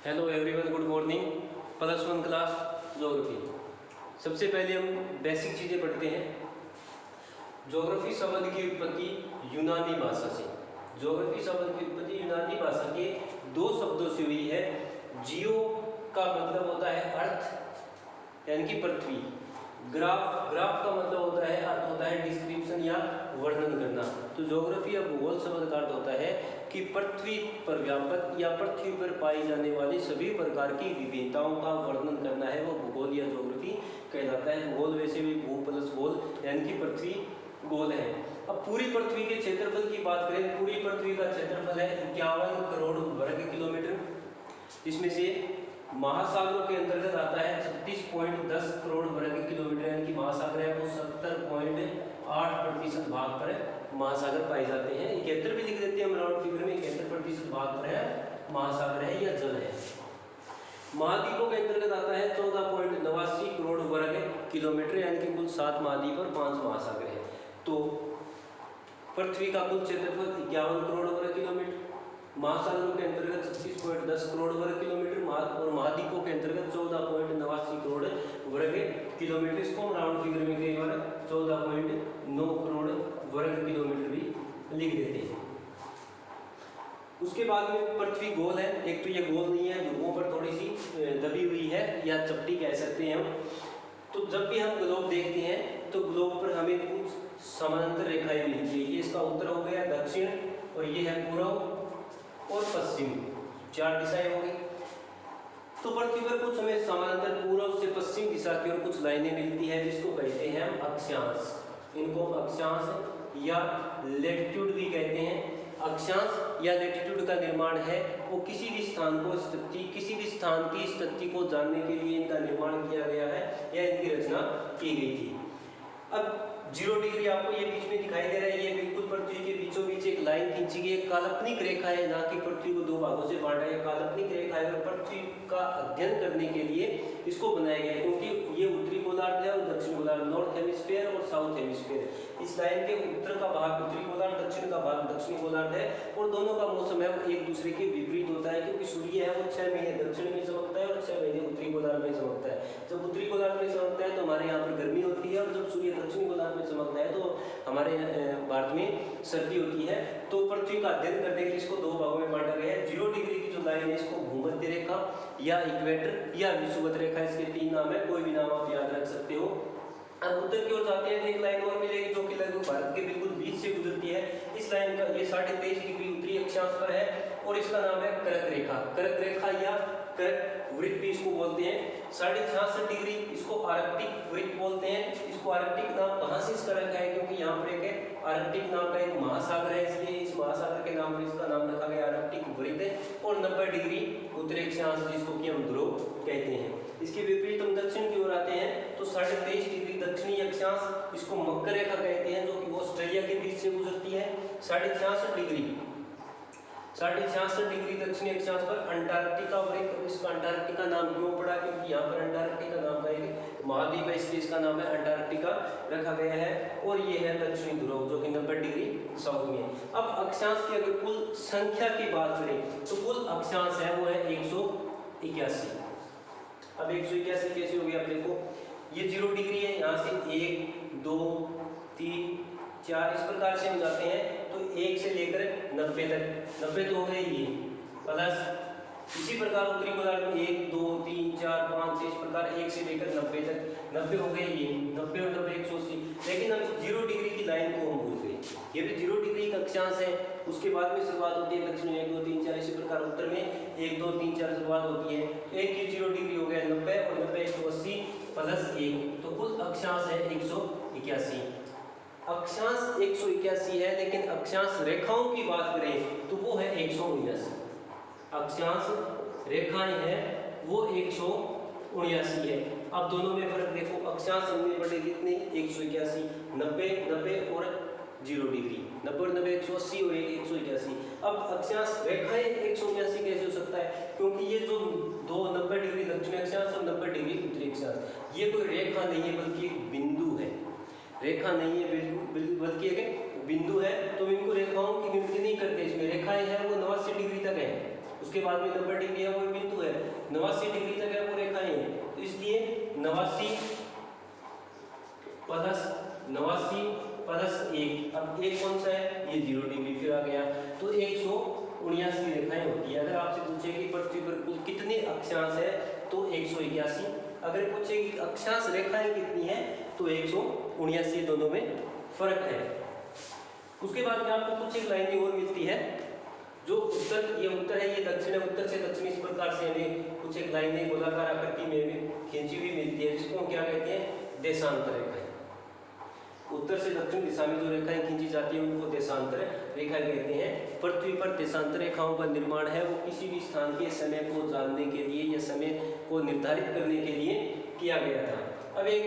Hello everyone, good morning. +1 class geography. सबसे पहले हम बेसिक चीज़ें पढ़ते हैं। ज्योग्राफी शब्द की उत्पत्ति यूनानी भाषा से। ज्योग्राफी शब्द की उत्पत्ति यूनानी भाषा के दो शब्दों से हुई है। जियो का मतलब होता है अर्थ यानी कि पृथ्वी। ग्राफ का मतलब होता है अर्थ होता है डिस्क्रिप्शन या वर्णन करना। तो ज्योग्राफी या भूगोल शब्द का अर्थ होता है कि पृथ्वी पर व्यापक या पृथ्वी पर पाई जाने वाली सभी प्रकार की विभिन्नताओं का वर्णन करना है, वो भूगोल या ज्योग्राफी कहलाता है। भूगोल वैसे भी भू प्लस गोल यानी कि पृथ्वी गोल है। अब पूरी पृथ्वी के क्षेत्रफल की बात करें, पूरी पृथ्वी का क्षेत्रफल है 51 करोड़ वर्ग किलोमीटर। इसमें से महासागरों के अंतर्गत आता है 36.10 करोड़ वर्ग किलोमीटर, यानी कि महासागर है वो 70.8% भाग पर महासागर पाए जाते हैं। 71 भी लिख देते हैं हम राउंड फिगर में, 71% भाग पर है महासागर है या जल है। महाद्वीपों के अंतर्गत आता है 14.89 करोड़ वर्ग किलोमीटर, यानी कि कुल 7 महाद्वीप और 5 महासागर है। तो पृथ्वी का कुल क्षेत्रफल 51 करोड़ वर्ग किलोमीटर, महासागरों के अंतर्गत 36.10 करोड़ वर्ग किलोमीटर और महाद्वीपों के अंतर्गत 14.89 करोड़ वर्ग किलोमीटर। इसको हम राउंड फिगर में कई बार 14.9 करोड़ वर्ग किलोमीटर भी लिख देते हैं। उसके बाद में पृथ्वी गोल है। एक तो ये गोल नहीं है, ध्रुवों पर थोड़ी सी दबी हुई है या चपटी कह सकते हैं हम। तो जब भी हम ग्लोब देखते हैं तो ग्लोब पर हमें कुछ समानांतर रेखाएं मिलती है। ये इसका उत्तर हो गया दक्षिण, और ये है पूर्व और पश्चिम, 4 दिशाएं हो गई। तो पृथ्वी पर कुछ हमें समानांतर पूर्व से पश्चिम दिशा की ओर कुछ लाइनें मिलती है, जिसको कहते हैं हम अक्षांश। इनको अक्षांश या लैटिट्यूड भी कहते हैं। अक्षांश या लैटिट्यूड का निर्माण है वो किसी भी स्थान की स्थिति को जानने के लिए इनका निर्माण किया गया है या इनकी रचना की गई थी। अब 0 डिग्री आपको ये बीच में दिखाई दे रहा है, ये बिल्कुल पृथ्वी के बीचों बीच एक लाइन खींची गई, एक काल्पनिक रेखा है, ना कि पृथ्वी को 2 भागों से बांटा है। काल्पनिक रेखा है और पृथ्वी का अध्ययन करने के लिए इसको बनाया गया है, क्योंकि ये उत्तरी गोलार्ध है और दक्षिण गोलार्ध, नॉर्थ हेमिस्फीयर और साउथ हेमिस्फीयर। इस लाइन के उत्तर का भाग उत्तरी गोलार्ध, दक्षिण का भाग दक्षिणी गोलार्ध है, और दोनों का मौसम है वो एक दूसरे के विपरीत होता है, क्योंकि सूर्य है वो 6 महीने दक्षिण में चमकता है और 6 महीने उत्तरी गोलार्ध में चमकता है। जब उत्तरी गोलार्ध में चमकता है तो हमारे यहाँ पर गर्मी होती है, और जब सूर्य दक्षिणी गोलार्ध में चमकता है तो हमारे भारत में सर्दी होती है। तो पृथ्वी का अध्ययन करने के लिए इसको 2 भागों में बांटा गया है। 0 डिग्री की जो लाइन है इसको भूमध्य रेखा या इक्वेटर या विषुवत रेखा, इसके 3 नाम है, कोई भी नाम आप याद रख सकते हो। अब उत्तर की ओर जाते हैं तो एक लाइन और मिलेगी जो कि लगभग भारत के बिल्कुल बीच से गुजरती है। इस लाइन का ये 23.5 डिग्री उत्तरी अक्षांश पर है और इसका नाम है कर्क रेखा। कर्क रेखा या कर्क वृत्त भी इसको बोलते हैं। 66.5 डिग्री इसको आर्कटिक वृत्त बोलते हैं। इसको आर्कटिक नाम कहाँ से इसका रखा है, क्योंकि यहाँ पर एक आर्कटिक नाम का एक महासागर है, इसलिए इस महासागर के नाम पर इसका नाम रखा गया आर्कटिक वृत्त। और 90 डिग्री उत्तरी अक्षांश जिसको कि हम ध्रुव कहते हैं। इसके विपरीत हम दक्षिण की ओर आते हैं तो 23.5 डिग्री दक्षिणी अक्षांश, इसको मकर रेखा कहते हैं, जो कि ऑस्ट्रेलिया के बीच से गुजरती है। 66.5 डिग्री दक्षिणी अक्षांश पर अंटार्कटिका वृत्त। इसका अंटार्कटिका नाम क्यों पड़ा, क्योंकि यहाँ पर अंटार्कटिका नाम का एक महाद्वीप है, इसलिए इसका नाम है अंटार्कटिका रखा गया है। और ये है दक्षिणी ध्रुव जो कि 90 डिग्री साउथ में है। अब अक्षांश की अगर कुल संख्या की बात करें तो कुल अक्षांश है वो है 181। अब 181 कैसे हो गया, आप देखो ये 0 डिग्री है, यहाँ से 1 2 3 4 इस प्रकार से हम जाते हैं तो 1 से लेकर 90 तक, 90 तो हो गए ये प्लस इसी प्रकार उत्तरी गोलार्ध में 1 2 3 4 5 6 इस प्रकार 1 से लेकर 90 तक, 90 हो गए ये, 90 और 90 180। लेकिन हम 0 डिग्री की लाइन को हम भूल गए। ये भी 0 डिग्री का अक्षांश है, उसके बाद में शुरुआत होती है दक्षिण में 1 2 3 4 इसी प्रकार उत्तर में 1 2 3 4 शुरुआत होती है। तो एक की 0 डिग्री हो गया 90 और 90 180 प्लस 1, तो कुल अक्षांश है 181। अक्षांश 181 है, लेकिन अक्षांश रेखाओं की बात करें तो वो है 179। अक्षांश रेखाएं हैं वो 179 है। अब दोनों में फर्क देखो, अक्षांश हमने पढ़े कितने 181, 90 90 और 0 डिग्री, 90 और 90 180 और 181। अब अक्षांश रेखाएं 179 कैसे हो सकता है, क्योंकि ये जो 90 डिग्री दक्षिण अक्षांश और 90 डिग्री उत्तरी अक्षांश, ये कोई रेखा नहीं है बल्कि एक बिंदु है। रेखा नहीं है बल्कि एक बिंदु है, तो इनको रेखाओं की गिनती नहीं करते। इसमें रेखाएं हैं वो 89 डिग्री तक है, उसके बाद में 90 डिग्री है वो बिंदु है, 89 डिग्री तक है वो रेखाएं हैं। तो इसलिए 89 प्लस 1, अब एक कौन सा है, ये 0 डिग्री फिर आ गया, तो 179 रेखाएं होती है। अगर आपसे पूछे कि पृथ्वी पर कुल कितने अक्षांश है तो 181, अगर पूछे कि अक्षांश रेखाएं कितनी है तो 179, दोनों में फर्क है। उसके बाद में आपको कुछ एक लाइनें और मिलती है, जो उत्तर, ये उत्तर है, ये दक्षिण है, उत्तर से दक्षिण इस प्रकार से हमें कुछ एक लाइनें गोलाकार आकृति में खींची हुई मिलती है, जिसको हम क्या कहते हैं, देशांतर रेखाएं। उत्तर से दक्षिण दिशा में जो रेखाएं खींची जाती है उनको देशांतर रेखा कहते हैं। पृथ्वी पर देशांतर रेखाओं का निर्माण है वो किसी भी स्थान के समय को जानने के लिए या समय को निर्धारित करने के लिए किया गया था। अब एक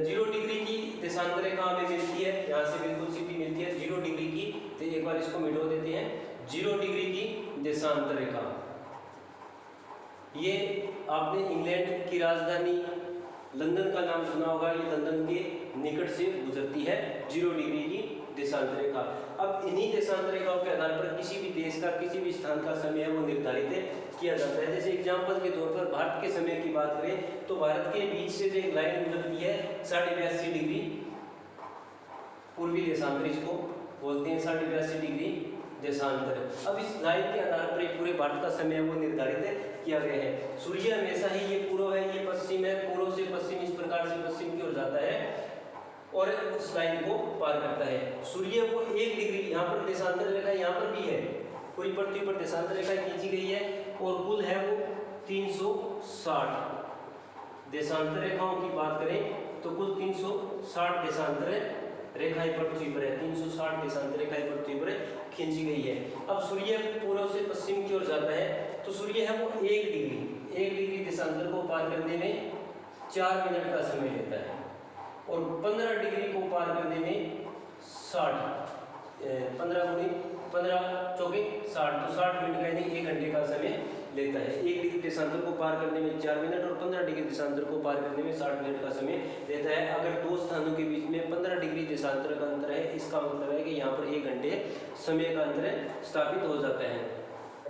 0 डिग्री की देशांतर रेखा हमें मिलती है, यहाँ से बिल्कुल सीधी मिलती है 0 डिग्री की, तो एक बार इसको मिटो देते हैं। 0 डिग्री की देशांतर रेखा, ये आपने इंग्लैंड की राजधानी लंदन का नाम सुना होगा, ये लंदन के निकट से गुजरती है 0 डिग्री की देशांतर रेखा। अब इन्हीं देशांतर रेखाओं के आधार पर किसी भी देश का, किसी भी स्थान का समय है वो निर्धारित किया जाता है। जैसे एग्जाम्पल के तौर पर भारत के समय की बात करें तो भारत के बीच से जो एक लाइन गुजरती है 82.5 डिग्री पूर्वी देशांतर, इसको बोलते हैं 82.5 डिग्री देशांतर। अब इस लाइन के आधार पर पूरे भारत का समय वो निर्धारित किया गया है। सूर्य हमेशा ही, ये पूर्व है, ये पश्चिम है, पूर्व से पश्चिम इस प्रकार से पश्चिम की ओर जाता है और उस लाइन को पार करता है। सूर्य को 1 डिग्री, यहाँ पर देशांतर रेखा यहाँ पर भी है, पूरी पृथ्वी पर देशांतर रेखा खींची गई है और कुल है वो 360 देशांतर रेखाओं की बात करें तो कुल 360 देशांतर रेखाएं पृथ्वी पर है, 360 देशांतर रेखाएं पृथ्वी पर खींची गई है। अब सूर्य पूर्व से पश्चिम की ओर जाता है तो सूर्य है वो 1 डिग्री देशांतर को पार करने में 4 मिनट का समय लेता है और 15 डिग्री को पार करने में 15 चौके 60, तो 60 मिनट का यानी 1 घंटे का समय लेता है। 1 डिग्री देशांतर को पार करने में 4 मिनट और 15 डिग्री देशांतर को पार करने में 60 मिनट का समय लेता है। अगर दो स्थानों के बीच में 15 डिग्री देशांतर का अंतर है, इसका मतलब है कि यहाँ पर 1 घंटे समय का अंतर स्थापित हो जाता है।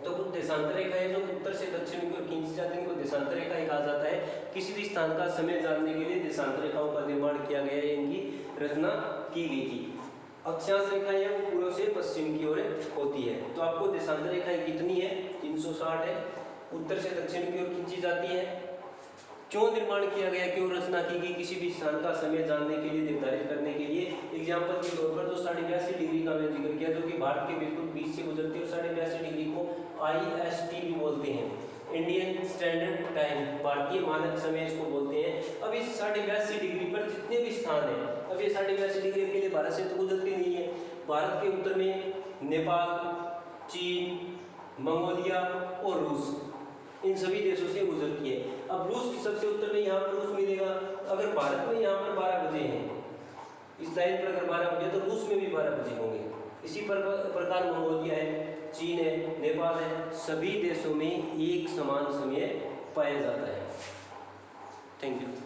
तो कुछ देशांतर रेखाएं जो उत्तर से दक्षिण की ओर खींची जाती है इनको देशांतर रेखाएं कहा जाता है। किसी भी स्थान का समय जानने के लिए देशांतर रेखाओं का निर्माण किया गया है, इनकी रचना की गई थी। अक्षांश रेखाएं वो पूर्व से पश्चिम की ओर होती है। तो आपको देशांतर रेखाएं कितनी है, 360 है, उत्तर से दक्षिण की ओर खींची जाती है। क्यों निर्माण किया गया, क्यों रचना की गई, किसी भी स्थान का समय जानने के लिए, निर्धारित करने के लिए। एग्जाम्पल के तौर पर जो 82.5 डिग्री का मैंने जिक्र किया, जो कि भारत के बिल्कुल बीच से गुजरती है, 82.5 डिग्री को IST भी बोलते हैं, इंडियन स्टैंडर्ड टाइम, भारतीय मानक समय इसको बोलते हैं। अब इस 82.5 डिग्री पर जितने भी स्थान हैं, अब ये 82.5 डिग्री के लिए भारत से तो गुजरती नहीं है। भारत के उत्तर में नेपाल, चीन, मंगोलिया और रूस, इन सभी देशों से गुजरती है। अब रूस की सबसे उत्तर में यहाँ पर रूस मिलेगा। अगर भारत में यहाँ पर 12 बजे हैं, इस लाइन पर अगर 12 बजे तो रूस में भी 12 बजे होंगे। इसी प्रकार मंगोलिया है, चीन है, नेपाल है, सभी देशों में एक समान समय पाया जाता है। Thank you.